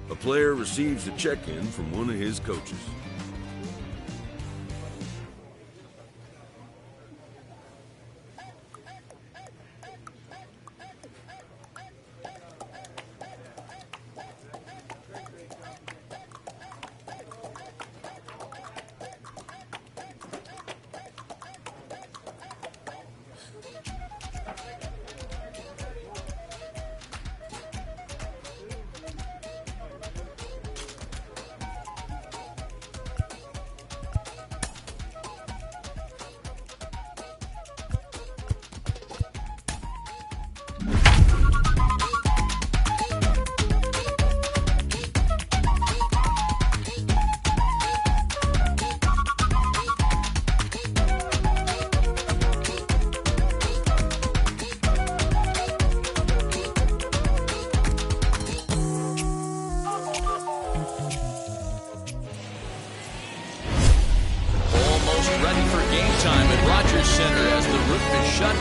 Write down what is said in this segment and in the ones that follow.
A player receives a check-in from one of his coaches.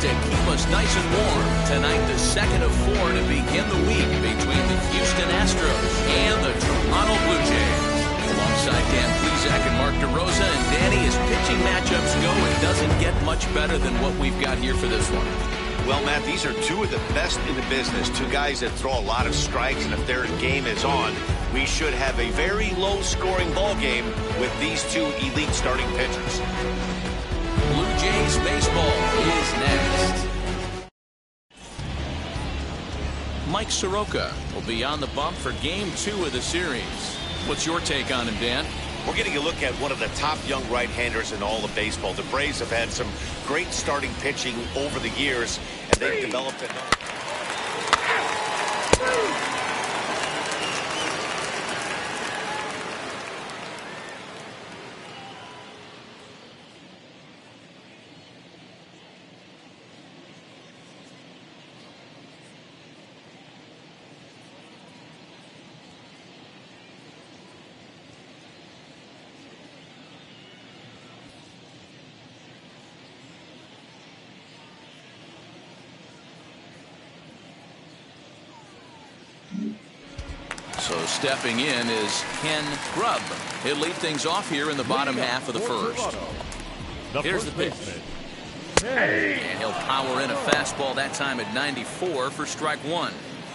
To keep us nice and warm. Tonight, the second of 4 to begin the week between the Houston Astros and the Toronto Blue Jays. Alongside Dan Plesac and Mark DeRosa, and Danny, as pitching matchups go, it doesn't get much better than what we've got here for this one. Well, Matt, these are two of the best in the business. Two guys that throw a lot of strikes, and if their game is on, we should have a very low-scoring ball game with these two elite starting pitchers. Blue Jays baseball is next. Mike Soroka will be on the bump for Game 2 of the series. What's your take on him, Dan? We're getting a look at one of the top young right-handers in all of baseball. The Braves have had some great starting pitching over the years, and they've developed it. So stepping in is Ken Grubb. He'll lead things off here in the bottom half of the first. Here's the pitch. And he'll power in a fastball, that time at 94 for strike one.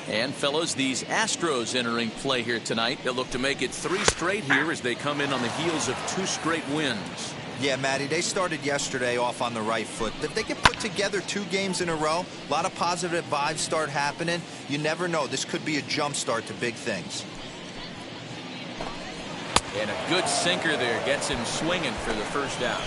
And fellas, these Astros entering play here tonight. They'll look to make it 3 straight here as they come in on the heels of 2 straight wins. Yeah, Matty, they started yesterday off on the right foot. If they can put together 2 games in a row, a lot of positive vibes start happening. You never know. This could be a jump start to big things. And a good sinker there gets him swinging for the first out.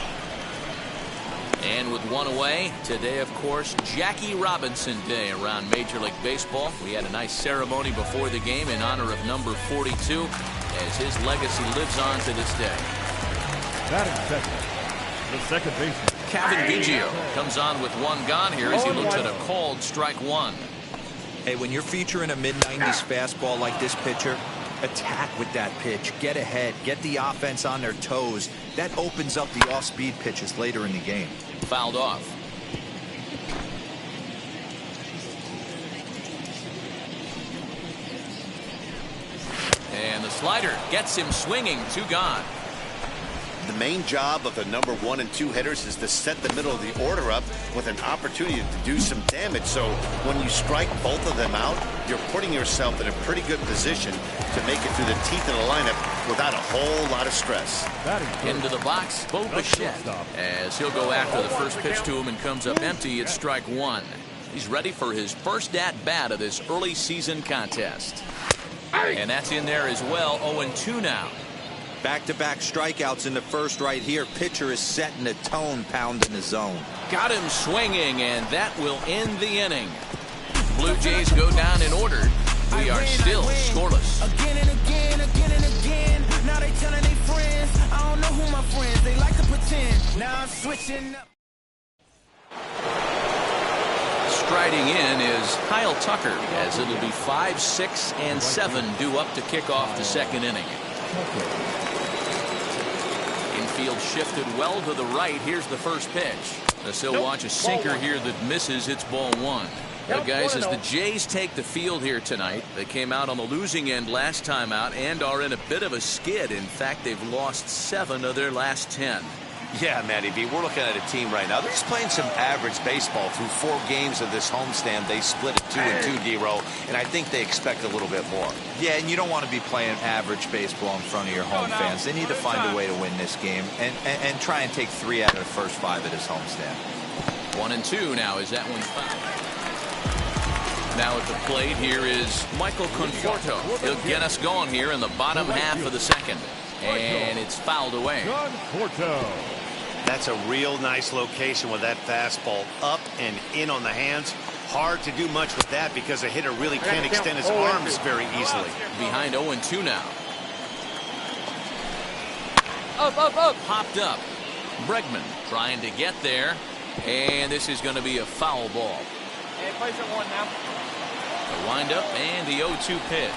And with 1 away, today, of course, Jackie Robinson Day around Major League Baseball. We had a nice ceremony before the game in honor of number 42 as his legacy lives on to this day. Batting second, the second baseman, Kevin Biggio comes on with 1 gone here as he looks at a called strike 1. Hey, when you're featuring a mid-90s fastball like this pitcher, attack with that pitch. Get ahead. Get the offense on their toes. That opens up the off-speed pitches later in the game. Fouled off. And the slider gets him swinging. 2 gone. The main job of the number 1 and 2 hitters is to set the middle of the order up with an opportunity to do some damage. So when you strike both of them out, you're putting yourself in a pretty good position to make it through the teeth of the lineup without a whole lot of stress. Into the box, Bo Bichette, as he'll go after the first pitch to him and comes up empty at strike 1. He's ready for his first at-bat of this early season contest. And that's in there as well. 0-2 now. Back-to-back strikeouts in the first right here. Pitcher is setting the tone, pounding the zone. Got him swinging, and that will end the inning. Blue Jays go down in order. We are still scoreless. Again and again, again and again. Now they telling their friends. I don't know who my friends. They like to pretend. Now I'm switching up. Striding in is Kyle Tucker, as it'll be 5, 6, and 7 due up to kick off the second inning. Infield shifted well to the right. Here's the first pitch. As he'll watch a sinker here that misses. It's ball 1. Well, guys, as the Jays take the field here tonight, they came out on the losing end last time out and are in a bit of a skid. In fact, they've lost 7 of their last 10. Yeah, Matty B, we're looking at a team right now. They're just playing some average baseball through 4 games of this homestand. They split it 2-2, D-Row, and I think they expect a little bit more. Yeah, and you don't want to be playing average baseball in front of your home fans. They need to find a way to win this game and try and take 3 out of the first 5 at this homestand. 1-2 now as that one's fouled. Now at the plate here is Michael Conforto. He'll get us going here in the bottom half of the second. And it's fouled away. That's a real nice location with that fastball up and in on the hands. Hard to do much with that because a hitter really can't extend his arms very easily. Behind 0-2 now. Up. Popped up. Bregman trying to get there. And this is going to be a foul ball. Hey, place at 1 now. The windup and the 0-2 pitch.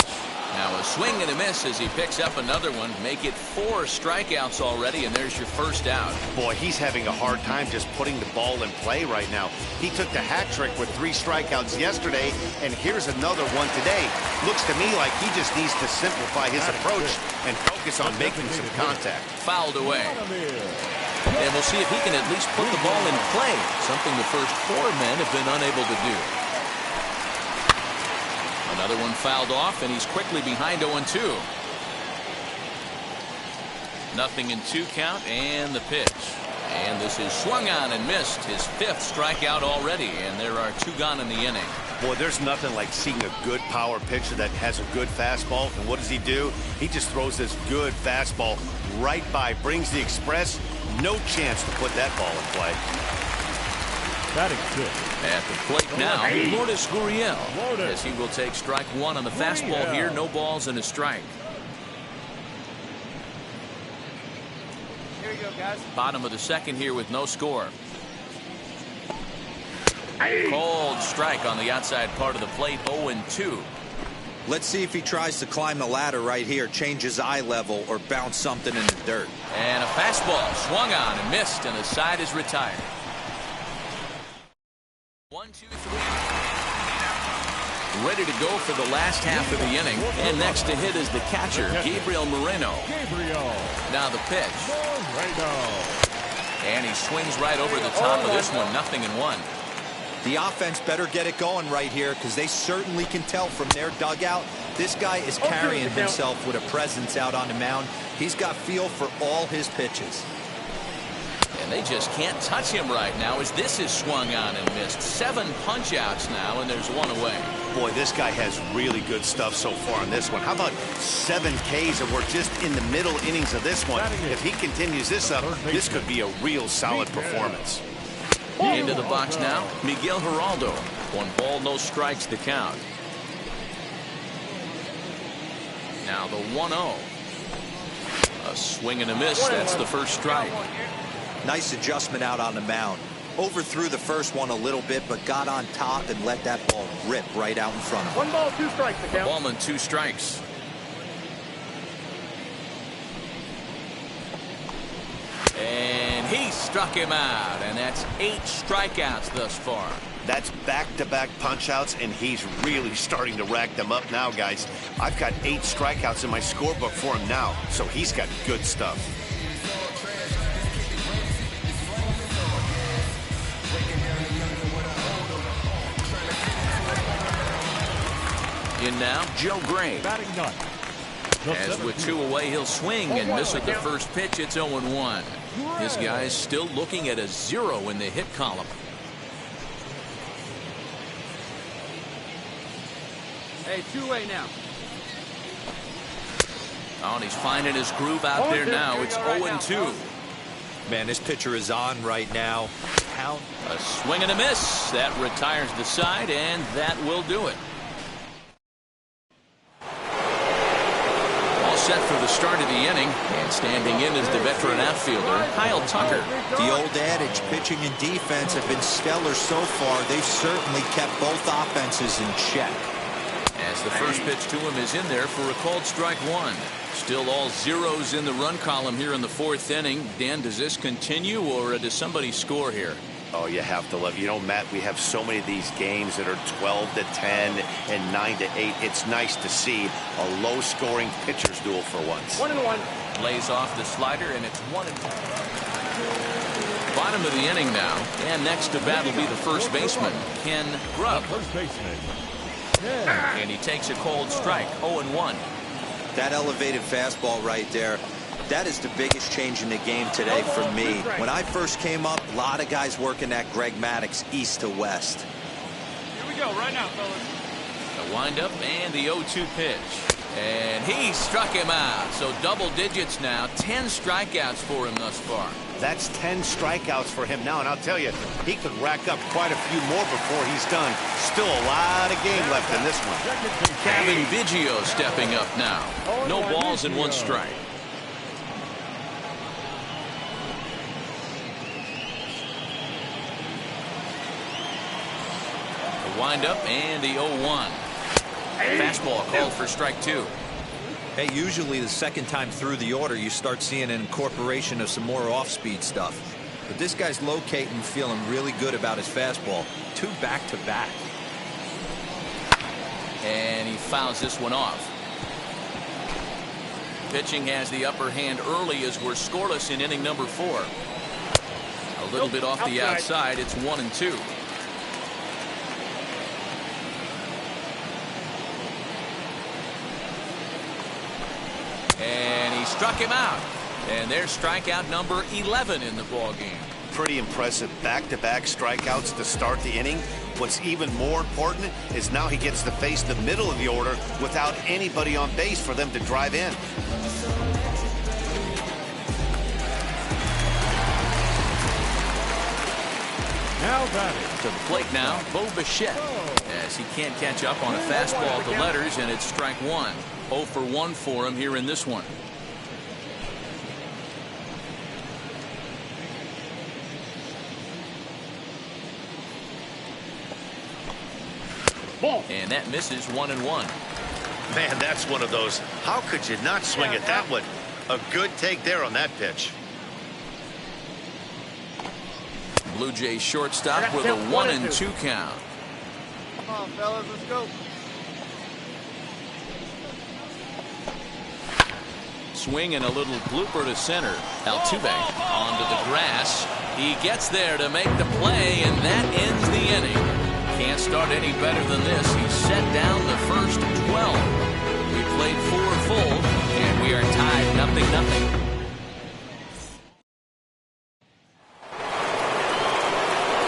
Now a swing and a miss as he picks up another one. Make it 4 strikeouts already, and there's your first out. Boy, he's having a hard time just putting the ball in play right now. He took the hat trick with 3 strikeouts yesterday, and here's another one today. Looks to me like he just needs to simplify his approach and focus on making some contact. Fouled away. And we'll see if he can at least put the ball in play, something the first 4 men have been unable to do. Another one fouled off, and he's quickly behind 0-2. 0-2 count, and the pitch. And this is swung on and missed. His 5th strikeout already, and there are 2 gone in the inning. Boy, there's nothing like seeing a good power pitcher that has a good fastball. And what does he do? He just throws this good fastball right by, brings the express. No chance to put that ball in play. Batting 6. At the plate now, Lourdes Gurriel, as he will take strike 1 on the fastball here. No balls and a strike. Here you go, guys. Bottom of the second here with no score. Cold strike on the outside part of the plate. 0-2. Let's see if he tries to climb the ladder right here, change his eye level, or bounce something in the dirt. And a fastball swung on and missed, and the side is retired. 1, 2, 3. Ready to go for the last half of the inning. And next to hit is the catcher, Gabriel Moreno. Now the pitch. And he swings right over the top of this one. 0-1. The offense better get it going right here because they certainly can tell from their dugout. This guy is carrying himself with a presence out on the mound. He's got feel for all his pitches. And they just can't touch him right now as this is swung on and missed. 7 punch-outs now, and there's 1 away. Boy, this guy has really good stuff so far on this one. How about 7 Ks, and we're just in the middle innings of this one. If he continues this up, this could be a real solid performance. Into the box now, Miguel Geraldo. 1 ball, no strikes to count. Now the 1-0. A swing and a miss. That's the first strike. Nice adjustment out on the mound. Overthrew the first one a little bit, but got on top and let that ball rip right out in front of him. 1 ball, 2 strikes to count. Ballman, 2 strikes. And he struck him out, and that's 8 strikeouts thus far. That's back-to-back punch-outs, and he's really starting to rack them up now, guys. I've got 8 strikeouts in my scorebook for him now, so he's got good stuff. In now, Joe Gray. Batting 9. As with 2 away, he'll swing and miss at the first pitch. It's 0-1. This guy's still looking at a 0 in the hit column. Hey, 2-way now. Oh, and he's finding his groove out there now. It's 0-2. Man, this pitcher is on right now. Count. A swing and a miss. That retires the side, and that will do it. Set for the start of the inning, and standing in is the veteran outfielder, Kyle Tucker. The old adage, pitching and defense have been stellar so far. They've certainly kept both offenses in check. As the first pitch to him is in there for a called strike 1. Still all 0s in the run column here in the 4th inning. Dan, does this continue, or does somebody score here? Oh, you have to love. You know, Matt, we have so many of these games that are 12-10 and 9-8. It's nice to see a low-scoring pitcher's duel for once. 1-1. Lays off the slider, and it's 1-2. Bottom of the inning now, and next to bat will be the first baseman, Ken Grubb. First baseman. And he takes a cold strike, 0-1. That elevated fastball right there, that is the biggest change in the game today for me. When I first came up, a lot of guys working that Greg Maddux east to west. Here we go, right now, fellas. The windup and the 0-2 pitch. And he struck him out. So double digits now, 10 strikeouts for him thus far. That's 10 strikeouts for him now, and I'll tell you, he could rack up quite a few more before he's done. Still a lot of game left in this one. Kevin Biggio stepping up now. No balls and 1 strike. The windup and the 0-1. Fastball called for strike 2. Hey, usually the second time through the order, you start seeing an incorporation of some more off-speed stuff. But this guy's locating, feeling really good about his fastball. 2 back-to-back. And he fouls this one off. Pitching has the upper hand early as we're scoreless in inning number 4. A little bit off the outside. It's 1-2. And he struck him out. And there's strikeout number 11 in the ball game. Pretty impressive back-to-back strikeouts to start the inning. What's even more important is now he gets to face the middle of the order without anybody on base for them to drive in. Now batting. To the plate now, Bo Bichette. As he can't catch up on a fastball at the letters, and it's strike 1. 0 for 1 for him here in this one. And that misses 1-1. Man, that's one of those. How could you not swing at that one? A good take there on that pitch. Blue Jays shortstop with a 1-2 count. Come on, fellas, let's go. Swing and a little blooper to center. Altuve onto the grass. He gets there to make the play, and that ends the inning. Can't start any better than this. He set down the first 12. We played 4 full, and we are tied 0-0.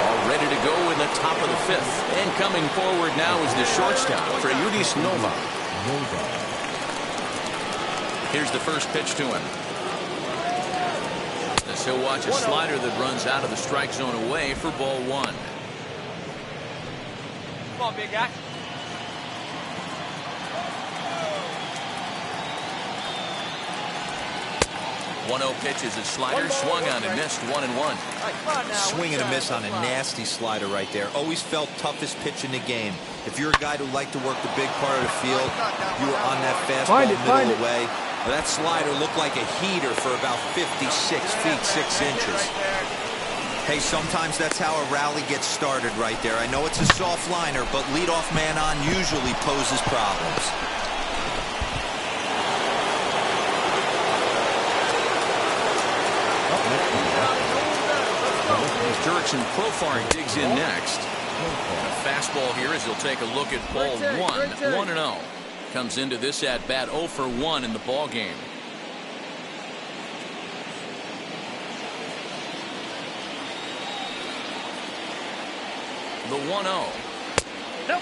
All ready to go in the top of the 5th. And coming forward now is the shortstop, Freudis Nova. Here's the first pitch to him. As he'll watch a slider that runs out of the strike zone away for ball 1. Come on, big guy. 1-0 pitch is a slider, swung on and missed, 1-1. Swing and a miss on a nasty slider right there. Always felt toughest pitch in the game. If you're a guy who liked to work the big part of the field, you were on that fastball middle of the way. Well, that slider looked like a heater for about 56 feet 6 inches. Hey, sometimes that's how a rally gets started right there. I know it's a soft liner, but leadoff man on usually poses problems. Jurickson Profar digs in next. And a fastball here as he'll take a look at ball 1. 1-0. Comes into this at bat 0 for 1 in the ball game. The 1-0. Nope.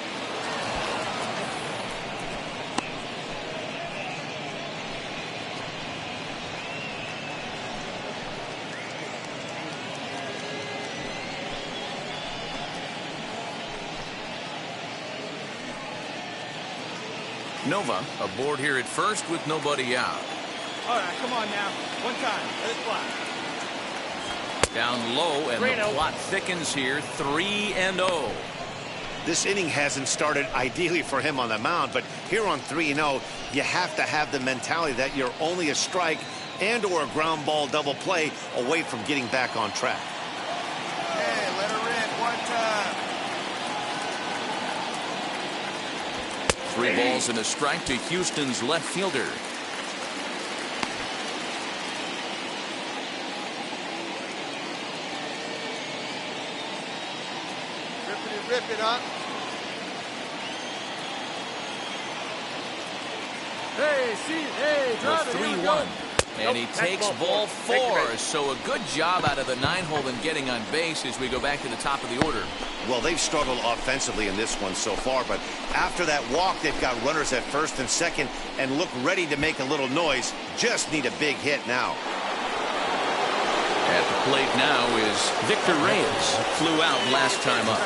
Nova aboard here at first with nobody out. All right, come on now. One time. Let it fly. Down low, and the plot thickens here. 3-0. This inning hasn't started ideally for him on the mound, but here on 3-0, you have to have the mentality that you're only a strike and or a ground ball double play away from getting back on track. Hey, let her 3 balls and a strike to Houston's left fielder. Rip it up. Hey, The 3-1. And he takes ball 4. So a good job out of the 9-hole in getting on base as we go back to the top of the order. Well, they've struggled offensively in this one so far, but after that walk, they've got runners at first and second and look ready to make a little noise. Just need a big hit now. At the plate now is Victor Reyes. Flew out last time up.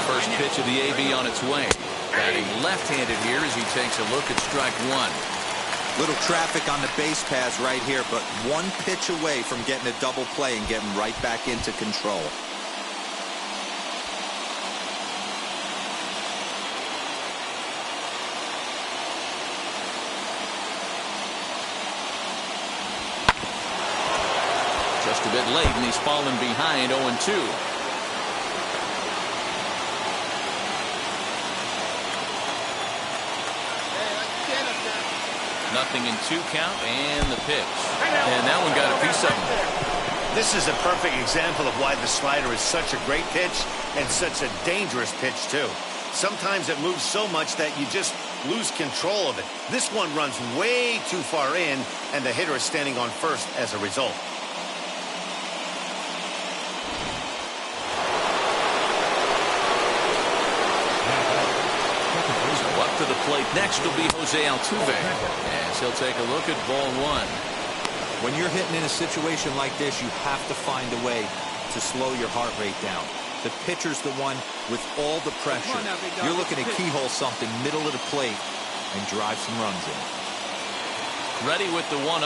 First pitch of the AB on its way. Batting left-handed here as he takes a look at strike 1. Little traffic on the base paths right here, but one pitch away from getting a double play and getting right back into control. Just a bit late, and he's fallen behind 0-2. Nothing in 2 count, and the pitch. And that one got a piece of him. This is a perfect example of why the slider is such a great pitch and such a dangerous pitch, too. Sometimes it moves so much that you just lose control of it. This one runs way too far in, and the hitter is standing on first as a result. To the plate next will be Jose Altuve, as he'll take a look at ball 1. When you're hitting in a situation like this, you have to find a way to slow your heart rate down. The pitcher's the one with all the pressure. You're looking to keyhole something middle of the plate and drive some runs in. Ready with the 1-0.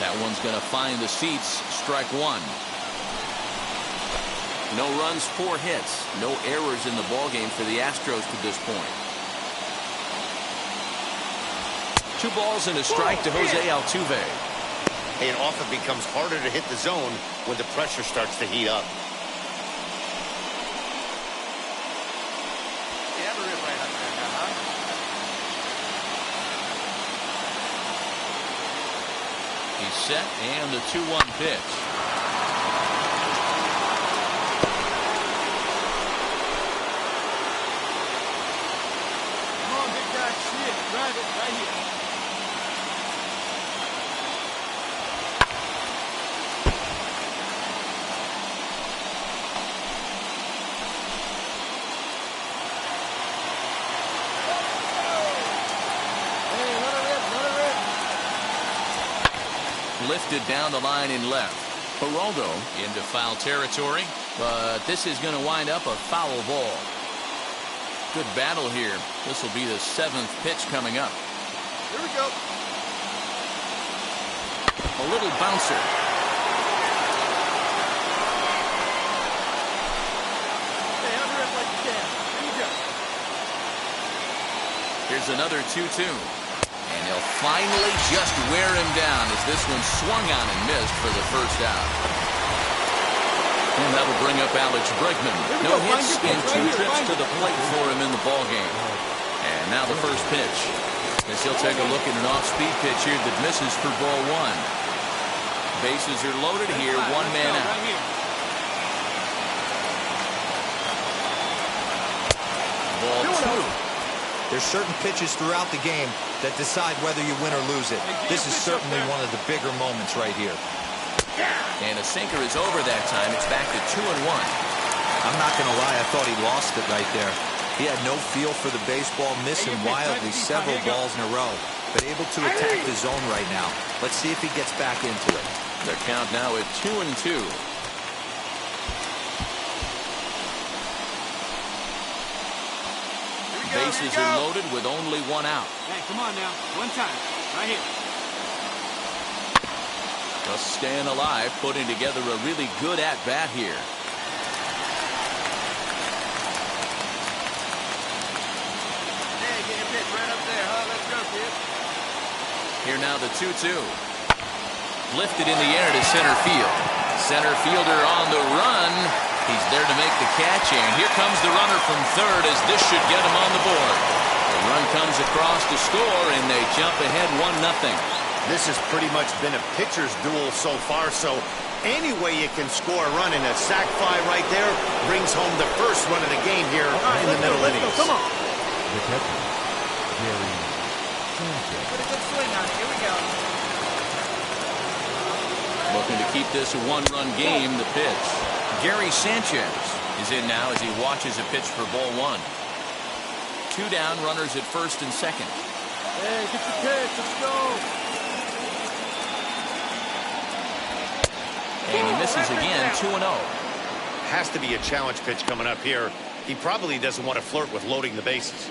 That one's going to find the seats. Strike 1. No runs, 4 hits. No errors in the ballgame for the Astros to this point. 2 balls and a strike to Jose Altuve. It often becomes harder to hit the zone when the pressure starts to heat up. He's set, and the 2-1 pitch. Drive it right here. Hey, let it rip. Lifted down the line in left. Geraldo into foul territory, but this is going to wind up a foul ball. Good battle here. This will be the 7th pitch coming up. Here we go. A little bouncer. Hey, have it like you can. Here you go. Here's another 2-2. And he'll finally just wear him down as this one swung on and missed for the first out. And that'll bring up Alex Bregman. No hits and 2 trips to the plate for him in the ballgame. And now the first pitch. As he'll take a look at an off-speed pitch here that misses for ball 1. Bases are loaded here, 1 man out. Ball 2. There's certain pitches throughout the game that decide whether you win or lose it. This is certainly one of the bigger moments right here. And a sinker is over that time. It's back to 2-1. I'm not going to lie, I thought he lost it right there. He had no feel for the baseball, missing wildly several balls in a row, but able to attack the zone right now. Let's see if he gets back into it. The count now at 2-2. Bases are loaded with only 1 out. Hey, come on now. One time. Right here. Just staying alive, putting together a really good at-bat here. Hey, get your pitch right up there, huh? Let's go, kid. Here now the 2-2. Lifted in the air to center field. Center fielder on the run. He's there to make the catch, and here comes the runner from third as this should get him on the board. The run comes across to score, and they jump ahead 1-0. This has pretty much been a pitcher's duel so far, so any way you can score a run, in a sac fly right there brings home the first run of the game here in the middle innings. Come on. The catcher, Gary Sanchez. Put a good swing on it. Here we go. Looking to keep this a one-run game, the pitch. Gary Sanchez is in now as he watches a pitch for ball one. 2 down, runners at first and second. Hey, get the pitch. Let's go. And he misses again, 2-0. Has to be a challenge pitch coming up here. He probably doesn't want to flirt with loading the bases.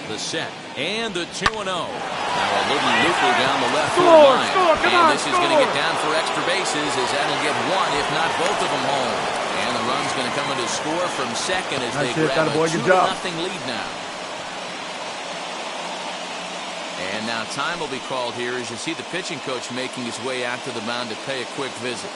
The set and the 2-0. Now a little looper down the left field line. And this is going to get down for extra bases as that'll get one, if not both of them home. And the run's going to come in to score from second as they grab a 2-0 lead now. And now time will be called here as you see the pitching coach making his way out to the mound to pay a quick visit.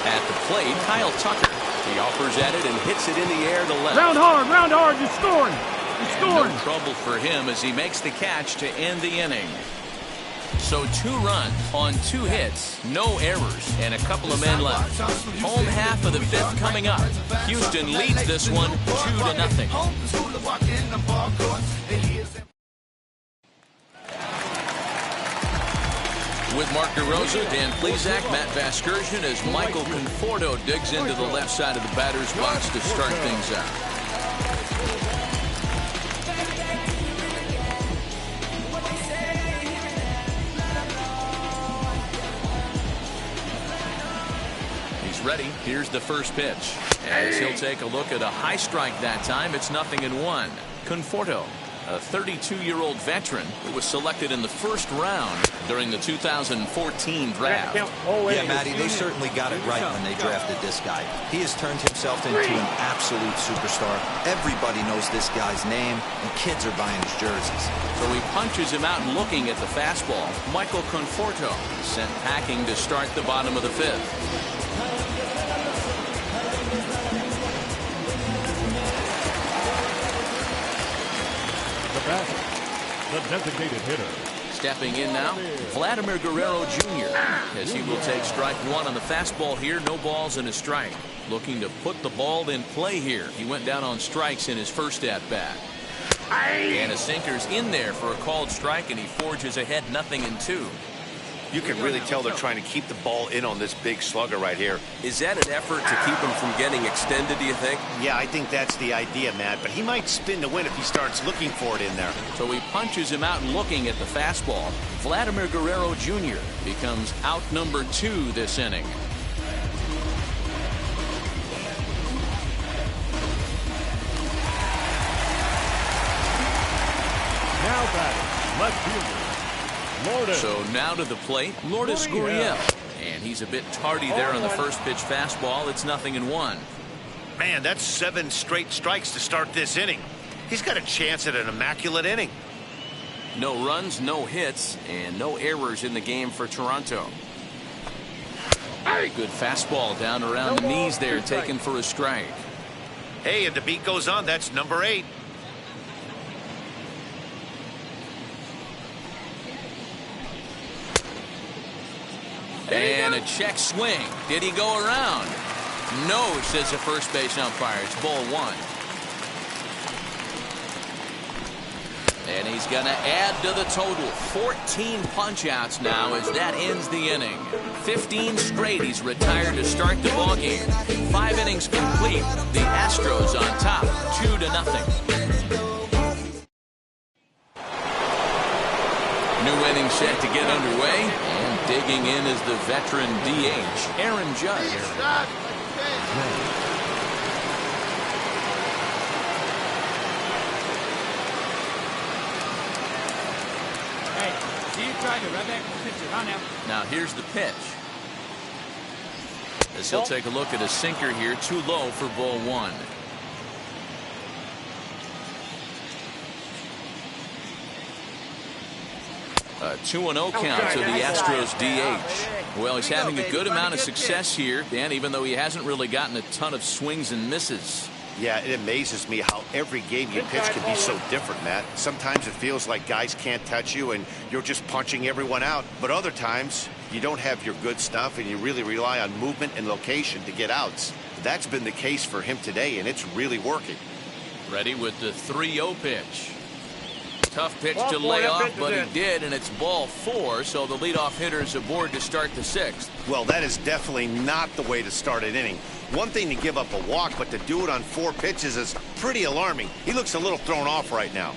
At the plate, Kyle Tucker. He offers at it and hits it in the air to left. Round hard, you're scoring. You're scoring. No trouble for him as he makes the catch to end the inning. So 2 runs on 2 hits, no errors, and a couple of men left. Home half of the 5th coming up. Houston leads this one 2-0. With Mark DeRosa, Dan Plesac, Matt Vasgersian as Michael Conforto digs into the left side of the batter's box to start things out. Ready. Here's the first pitch. As he'll take a look at a high strike that time. It's 0-1. Conforto, a 32-year-old veteran who was selected in the first round during the 2014 draft. Yeah, Matty, they certainly got it right when they drafted this guy. He has turned himself into an absolute superstar. Everybody knows this guy's name, and kids are buying his jerseys. So he punches him out looking at the fastball. Michael Conforto sent packing to start the bottom of the 5th. The designated hitter. Stepping in now, Vladimir Guerrero Jr. as he will take strike 1 on the fastball here. No balls and a strike. Looking to put the ball in play here. He went down on strikes in his first at-bat. And a sinker's in there for a called strike, and he forges ahead 0-2. You can really tell they're trying to keep the ball in on this big slugger right here. Is that an effort to keep him from getting extended, do you think? Yeah, I think that's the idea, Matt. But he might spin to win if he starts looking for it in there. So he punches him out looking at the fastball. Vladimir Guerrero Jr. becomes out number 2 this inning. Now batting, left fielder. So now to the plate, Lourdes Gurriel. And he's a bit tardy there on the first pitch fastball. It's 0-1. Man, that's 7 straight strikes to start this inning. He's got a chance at an immaculate inning. No runs, no hits, and no errors in the game for Toronto. Good fastball down around the knees there, taken for a strike. Hey, and the beat goes on. That's number 8. And a check swing. Did he go around? No, says the first base umpire. It's ball 1. And he's going to add to the total. 14 punch-outs now as that ends the inning. 15 straight. He's retired to start the ballgame. 5 innings complete. The Astros on top, 2-0. New inning set to get underway. And digging in is the veteran DH, Aaron Judge. Now here's the pitch. As he'll take a look at a sinker here, too low for ball one. A 2-0 count to the Astros DH. Well, he's having a good amount of success here, Dan, even though he hasn't really gotten a ton of swings and misses. Yeah, it amazes me how every game you pitch can be so different, Matt. Sometimes it feels like guys can't touch you and you're just punching everyone out. But other times, you don't have your good stuff and you really rely on movement and location to get outs. That's been the case for him today, and it's really working. Ready with the 3-0 pitch. Tough pitch to lay off, but he did, and it's ball 4, so the leadoff hitter is aboard to start the 6th. Well, that is definitely not the way to start an inning. One thing to give up a walk, but to do it on 4 pitches is pretty alarming. He looks a little thrown off right now.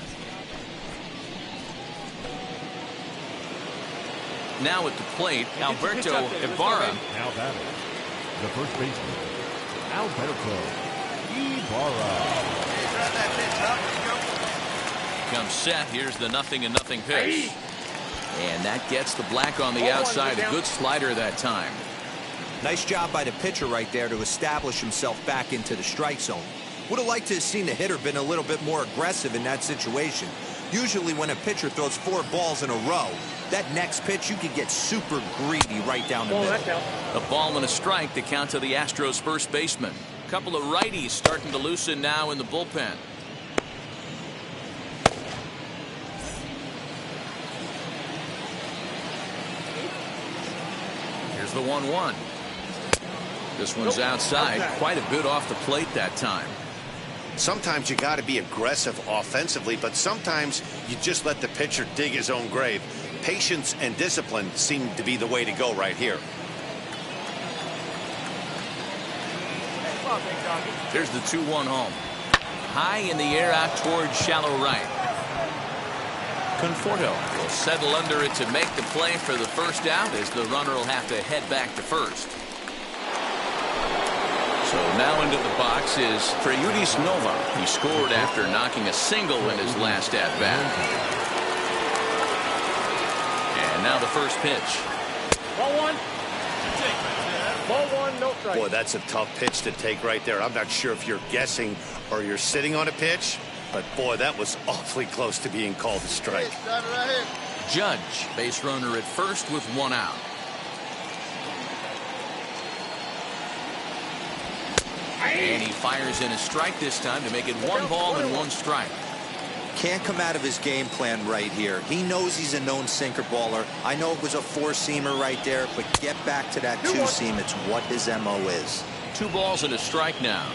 Now at the plate, Alberto Ibarra. Now batting, the first baseman, Alberto Ibarra. Comes set. Here's the 0-0 pitch. And that gets the black on the outside. A good slider that time. Nice job by the pitcher right there to establish himself back into the strike zone. Would have liked to have seen the hitter been a little bit more aggressive in that situation. Usually when a pitcher throws 4 balls in a row, that next pitch you could get super greedy right down the middle. A ball and a strike to count to the Astros first baseman. A couple of righties starting to loosen now in the bullpen. Here's the 1-1. This one's outside, quite a bit off the plate that time. Sometimes you got to be aggressive offensively, but sometimes you just let the pitcher dig his own grave. Patience and discipline seem to be the way to go right here. Here's the 2-1 home. High in the air out towards shallow right. Conforto will settle under it to make the play for the first out, as the runner will have to head back to first. So now into the box is Freyudis Nova. He scored after knocking a single in his last at-bat. And now the first pitch. Ball 1. Ball 1, no strike. Boy, that's a tough pitch to take right there. I'm not sure if you're guessing or you're sitting on a pitch, but boy, that was awfully close to being called a strike. Judge, base runner at first with 1 out. And he fires in a strike this time to make it 1 ball and 1 strike. Can't come out of his game plan right here. He knows he's a known sinker baller. I know it was a 4-seamer right there, but get back to that 2-seam. It's what his MO is. 2 balls and a strike now.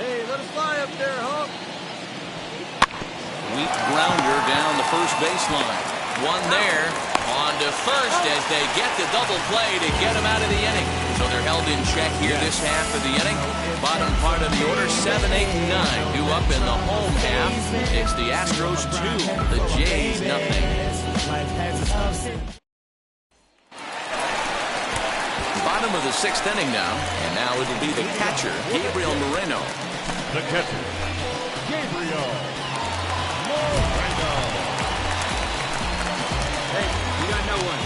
Hey, let it fly up there, Hawk. Weak grounder down the first baseline. 1 there. On to first as they get the double play to get him out of the inning. So they're held in check here this half of the inning. Bottom part of the order, 7, 8, and 9. Due up in the home half. It's the Astros 2, the Jays 0. Bottom of the 6th inning now. And now it'll be the catcher, Gabriel Moreno. The catcher, Gabriel Moreno. Hey, you got no one.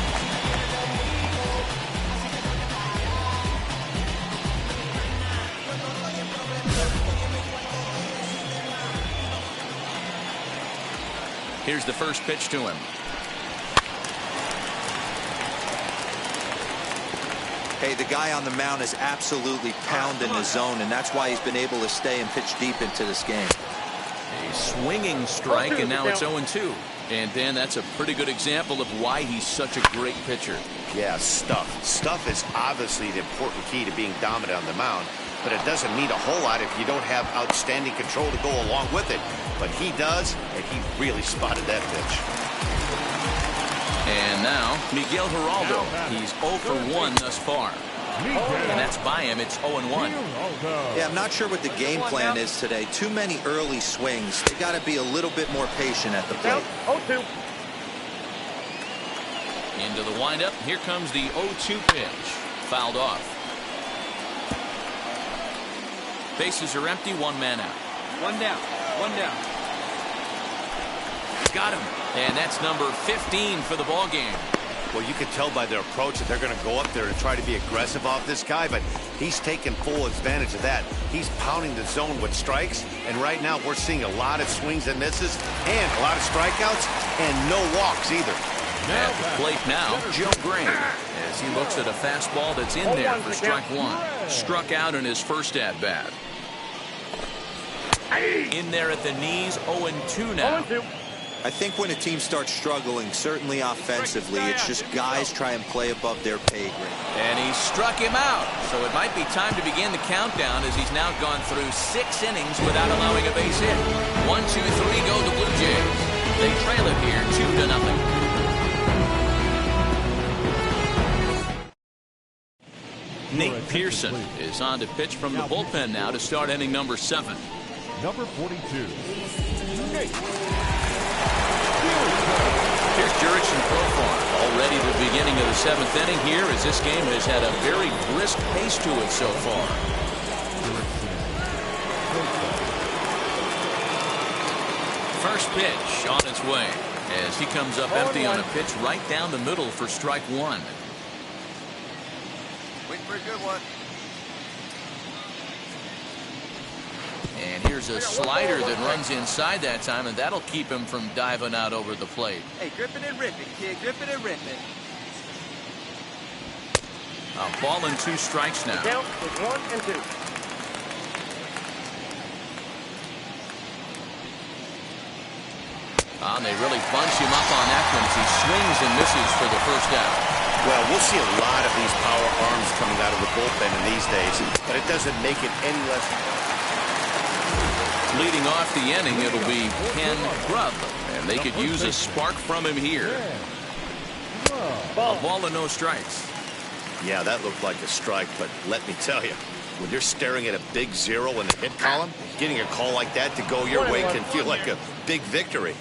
Here's the first pitch to him. Hey, the guy on the mound is absolutely pounding the zone, and that's why he's been able to stay and pitch deep into this game. A swinging strike, and now it's 0-2. And then that's a pretty good example of why he's such a great pitcher. Yeah, stuff. Stuff is obviously the important key to being dominant on the mound, but it doesn't mean a whole lot if you don't have outstanding control to go along with it. But he does, and he really spotted that pitch. And now, Miguel Geraldo. He's 0 for 1 thus far. And that's by him. It's 0-1. Yeah, I'm not sure what the game plan is today. Too many early swings. They got to be a little bit more patient at the plate. 0-2. Into the windup. Here comes the 0-2 pitch. Fouled off. Bases are empty. 1 man out. 1 down. 1 down. got him. And that's number 15 for the ball game. Well, you can tell by their approach that they're going to go up there and try to be aggressive off this guy, but he's taking full advantage of that. He's pounding the zone with strikes, and right now we're seeing a lot of swings and misses and a lot of strikeouts and no walks either. At the plate now, Joe Green, as he looks at a fastball that's in there for strike one. Struck out in his first at-bat. In there at the knees, 0-2 now. I think when a team starts struggling, certainly offensively, it's just guys try and play above their pay grade. And he struck him out. So it might be time to begin the countdown as he's now gone through 6 innings without allowing a base hit. 1, 2, 3 go the Blue Jays. They trail it here 2-0. Nate Pearson is on to pitch from the bullpen now to start inning number 7. Number 42. Here's Jurickson Profar already at the beginning of the 7th inning here as this game has had a very brisk pace to it so far. First pitch on its way as he comes up empty on a pitch right down the middle for strike one. Waiting for a good one. And here's a slider that runs inside that time, and that'll keep him from diving out over the plate. Hey, gripping and ripping, kid. Gripping and ripping. A ball and 2 strikes now. Count is 1 and 2. And they really bunch him up on that one as he swings and misses for the first out. Well, we'll see a lot of these power arms coming out of the bullpen in these days, but it doesn't make it any less. Leading off the inning, it'll be Ken Grubb, and they could use a spark from him here. A ball and no strikes. Yeah, that looked like a strike, but let me tell you, when you're staring at a big 0 in the hit column, getting a call like that to go your way can feel like a big victory.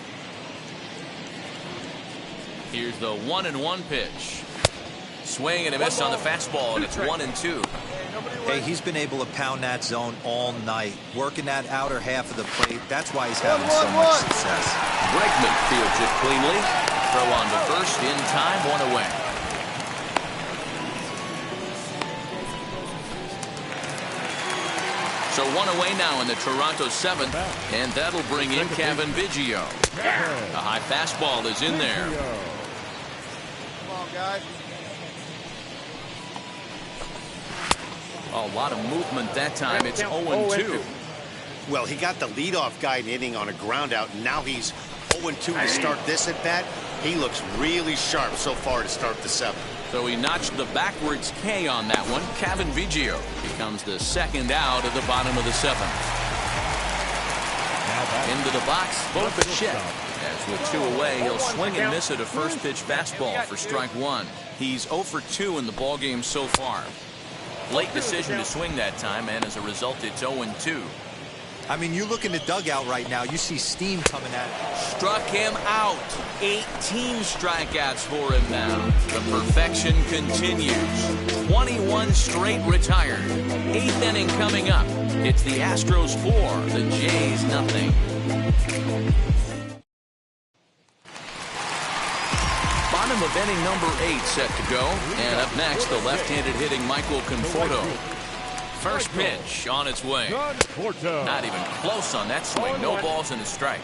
Here's the 1-1 pitch. Swing and a miss on the fastball, and it's 1-2. Hey, he's been able to pound that zone all night, working that outer half of the plate. That's why he's having so much success. Bregman fields it cleanly. Throw on to first in time, 1 away. So 1 away now in the Toronto 7th, and that'll bring in Kevin Biggio. A high fastball is in there. Come on, guys. A lot of movement that time. It's 0-2. Well, he got the leadoff guy in the inning on a ground out, and now he's 0-2 to start this at bat. He looks really sharp so far to start the 7th. So he notched the backwards K on that one. Kevin Biggio becomes the 2nd out of the bottom of the 7th. Into the box, Bo Bichette. As with 2 away, he'll swing and miss at a first pitch fastball for strike 1. He's 0 for 2 in the ballgame so far. Late decision to swing that time, and as a result, it's 0-2. I mean, you look in the dugout right now, you see steam coming at him. Struck him out. 18 strikeouts for him now. The perfection continues. 21 straight retired. 8th inning coming up. It's the Astros 4, the Jays nothing. Bottom of inning number 8 set to go. And up next, the left-handed hitting Michael Conforto. First pitch on its way. Not even close on that swing. No balls and a strike.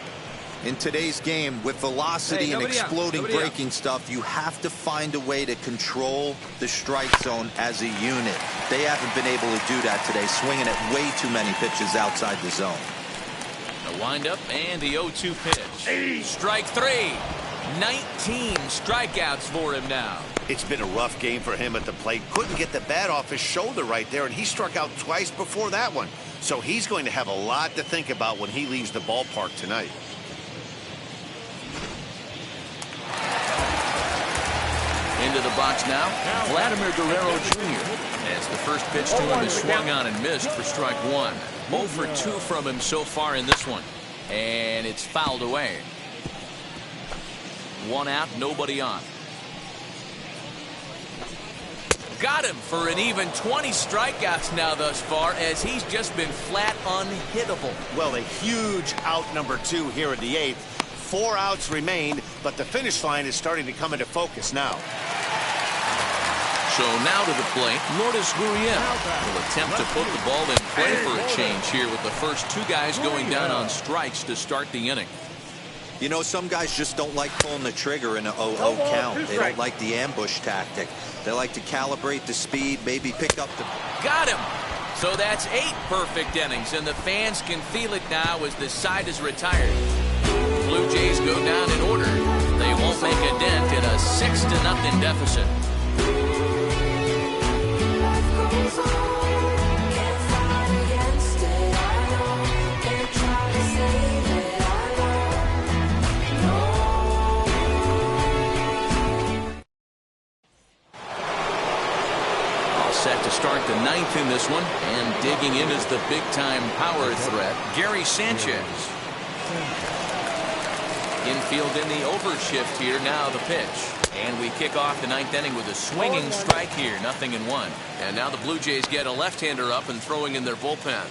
In today's game, with velocity and exploding breaking stuff, you have to find a way to control the strike zone as a unit. They haven't been able to do that today, swinging at way too many pitches outside the zone. The windup and the 0-2 pitch. Strike 3. 19 strikeouts for him now. It's been a rough game for him at the plate. Couldn't get the bat off his shoulder right there, and he struck out twice before that one. So he's going to have a lot to think about when he leaves the ballpark tonight. Into the box now, Vladimir Guerrero Jr. As the first pitch to him is swung on and missed for strike 1. 0 for 2 from him so far in this one. And it's fouled away. 1 out, nobody on. Got him for an even 20 strikeouts now thus far, as he's just been flat unhittable. Well, a huge out number 2 here in the 8th. 4 outs remain, but the finish line is starting to come into focus now. So now to the plate, Lourdes Gurriel will attempt to put the ball in play for a change here with the first 2 guys going down on strikes to start the inning. You know, some guys just don't like pulling the trigger in an 0-0 count. They don't like the ambush tactic. They like to calibrate the speed, maybe pick up the... Got him! So that's 8 perfect innings, and the fans can feel it now as the side is retired. Blue Jays go down in order. They won't make a dent in a 6-0 deficit. Set to start the 9th in this one, and digging in is the big-time power threat, Gary Sanchez. Infield in the overshift here, now the pitch. And we kick off the 9th inning with a swinging strike here, 0-1. And now the Blue Jays get a left-hander up and throwing in their bullpen.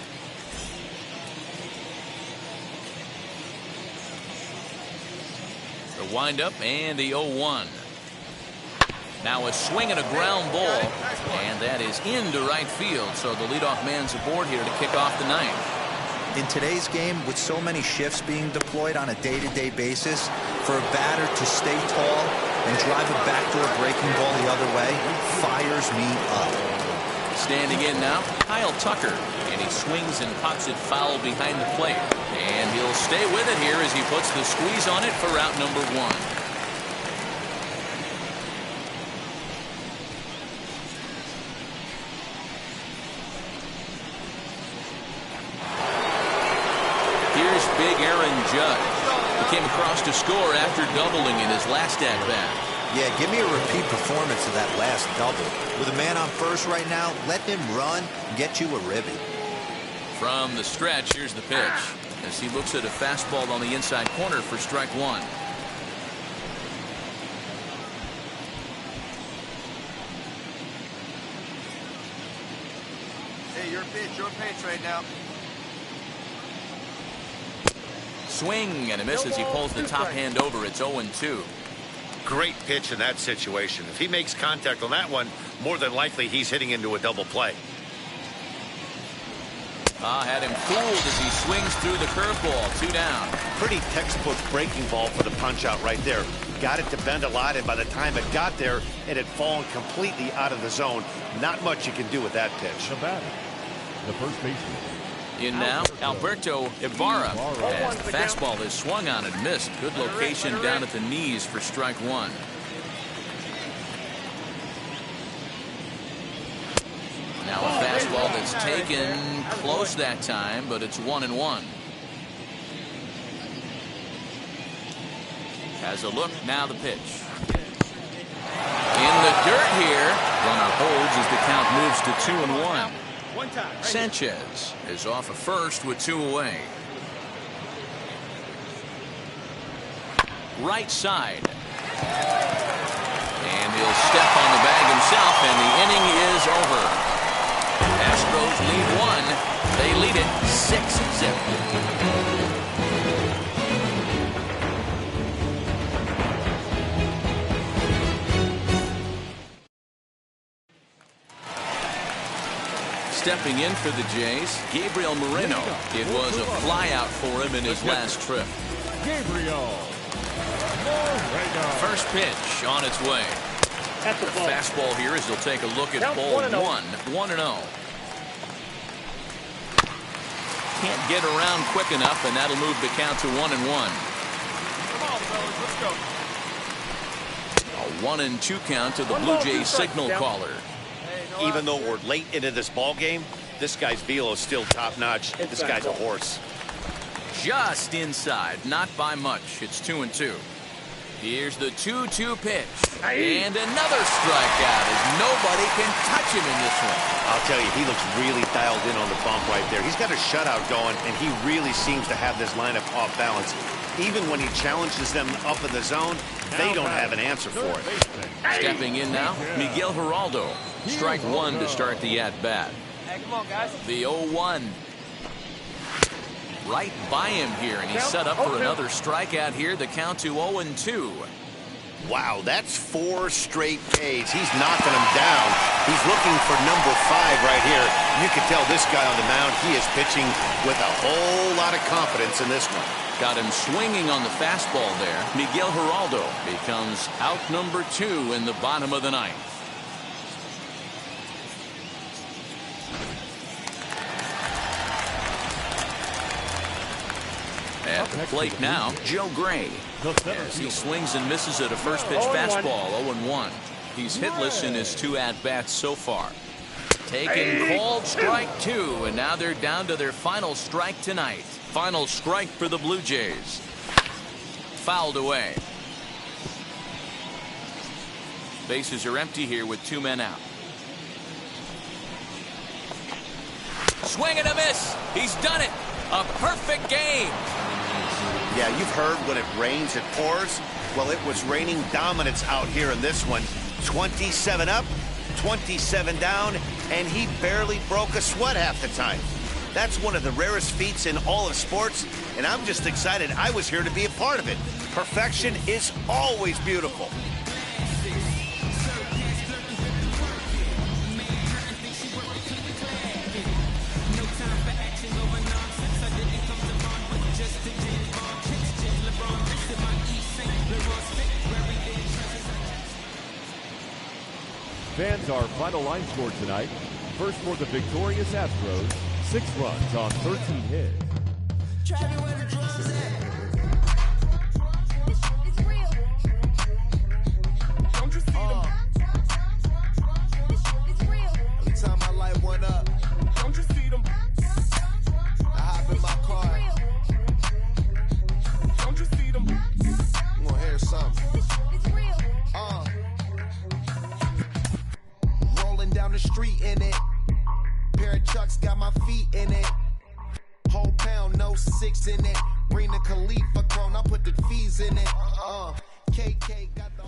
The windup and the 0-1. Now a swing and a ground ball, and that is into right field. So the leadoff man's aboard here to kick off the 9th. In today's game, with so many shifts being deployed on a day-to-day basis, for a batter to stay tall and drive a backdoor breaking ball the other way fires me up. Standing in now, Kyle Tucker, and he swings and pops it foul behind the plate. And he'll stay with it here as he puts the squeeze on it for out number 1. Big Aaron Judge. He came across to score after doubling in his last at-bat. Yeah, give me a repeat performance of that last double. With a man on first right now, let him run and get you a ribby. From the stretch, here's the pitch. As he looks at a fastball on the inside corner for strike 1. Hey, your pitch right now. Swing and a miss as he pulls the top hand over. It's 0-2. Great pitch in that situation. If he makes contact on that one, more than likely he's hitting into a double play. Had him fooled as he swings through the curveball. 2 down. Pretty textbook breaking ball for the punch out right there. Got it to bend a lot, and by the time it got there, it had fallen completely out of the zone. Not much you can do with that pitch. The batter, the first baseman. In now, Alberto Ibarra. As the fastball is swung on and missed. Good location down at the knees for strike 1. Now a fastball that's taken close that time, but it's 1-1. Has a look, now the pitch. In the dirt here. Runner holds as the count moves to 2-1. Sanchez is off of first with 2 away. Right side. And he'll step on the bag himself, and the inning is over. Astros lead 1. They lead it 6-0. Stepping in for the Jays, Gabriel Moreno. It was a flyout for him in his last trip. Gabriel. First pitch on its way. The fastball here as he'll take a look at ball 1. 1-0. Can't get around quick enough, and that'll move the count to 1-1. Come on, fellas, let's go. A 1-2 count to the Blue Jays signal caller. Even though we're late into this ball game, this guy's velo is still top notch. This guy's a horse. Just inside, not by much. It's 2-2. Here's the 2-2 pitch. And another strikeout as nobody can touch him in this one. I'll tell you, he looks really dialed in on the bump right there. He's got a shutout going, and he really seems to have this lineup off balance. Even when he challenges them up in the zone, they don't have an answer for it. Stepping in now, Miguel Geraldo. Strike 1 to start the at-bat. Hey, come on, guys. The 0-1. right by him here, and he's set up for another strikeout here. The count to 0-2. Wow, that's 4 straight Ks. He's knocking them down. He's looking for number 5 right here. You can tell this guy on the mound, he is pitching with a whole lot of confidence in this one. Got him swinging on the fastball there. Miguel Geraldo becomes out number 2 in the bottom of the ninth. At the plate now, Joe Gray. As he swings and misses at a first pitch fastball, 0-1. He's hitless in his 2 at-bats so far. Taking called strike 2, and now they're down to their final strike tonight. Final strike for the Blue Jays. Fouled away. Bases are empty here with 2 men out. Swing and a miss. He's done it. A perfect game. Yeah, you've heard when it rains, it pours. Well, it was raining dominance out here in this one. 27 up, 27 down, and he barely broke a sweat half the time. That's one of the rarest feats in all of sports, and I'm just excited I was here to be a part of it. Perfection is always beautiful. Fans, our final line score tonight. First for the victorious Astros, 6 runs on 13 hits. It's real. Don't you see them? It's real. Every time I light one up, Don't you see them? I hop in my car. Don't you see them? I'm gonna hear something. It's real. Rolling down the street in it. Pair of Chucks got my feet in it. Whole pound, no 6 in it. Bring the Khalifa clone, I put the fees in it. KK got the